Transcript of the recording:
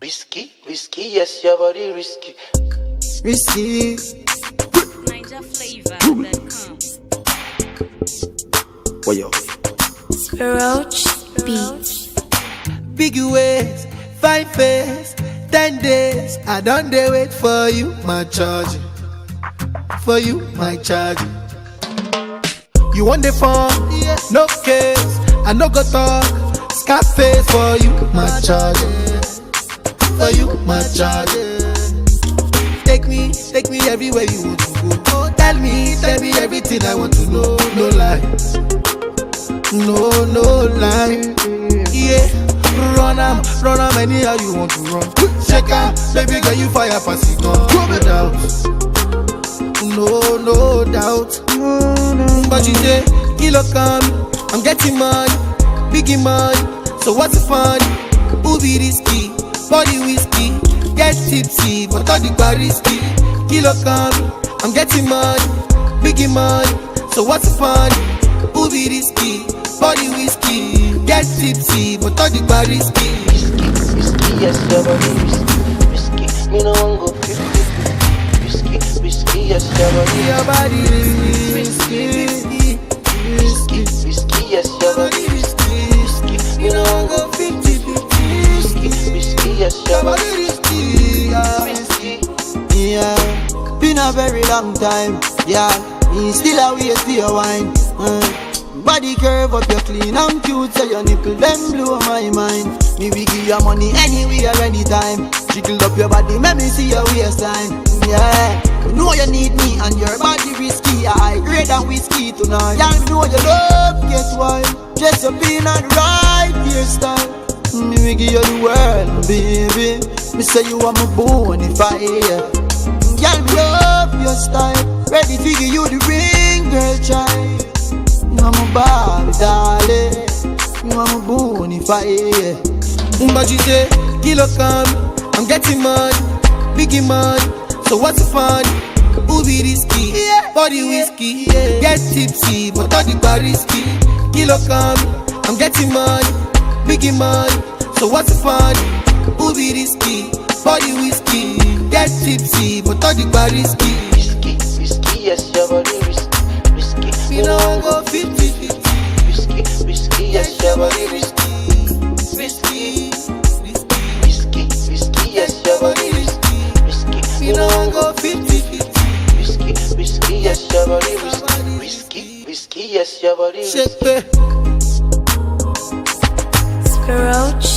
Whiskey, yes, your body risky. Risky. NigerFlavor.com. What yo? Roach Beats. Big ways, fine face, 10 days. I don't dey wait for you, my charge. For you, my charge. You want the phone? Yes. No case. I no go talk. Scarface for you, my charge. For you, my charge. Take me everywhere you want to go. Tell me everything I want to know. No lies, no lie. Yeah, run am anyhow you want to run. Shake am, baby girl you fire pass it gun. No doubt. But you say, kilo come, I'm getting money, biggie money. So what's the fun? Who be risky? Body whiskey, get tipsy, but all the bar risky. Kilo come, I'm getting money, biggie money. So what's the fun? Who be risky? Body whiskey, get tipsy, but all the bar risky. Whiskey, yes, your body risky. Me no one go 50. Whiskey, yes, your body risky. Whiskey, yes, your body risky. Me no one go 50. Whiskey, yes, your body risky. Yeah, been a very long time. Yeah, me still a wait for your wine. Body curve up, you clean and cute, so your nipple them blow my mind. Me we give you money anywhere, anytime. Jiggle up your body, make me see your waistline. Yeah, you know you need me and your body risky. I grade and whiskey tonight. Yeah, you know you love, guess why? Dress up in a right hairstyle. Me we give you the world, baby. Me say you are my bonfire. Girl, me love your style. Ready to give you the ring, girl, child. You are my Barbie, darling. You are my bonfire. But you say, kilo come, I'm getting money, biggie money. So what's the fun? Who be risky? Body whiskey, get tipsy, but all the bar risky. Kilo come, I'm getting money, biggie money. So what's the fun? Who be risky? Body whiskey, get tipsy, but all the bar risky. Whiskey, yes, your body risky. Me no one go 50-50. Whiskey, yes, your body risky. Risky, Yes, your body risky. me no one go 50-50. Whiskey, yes, your body risky. Whiskey, yes, your body risky. Shake me. Roach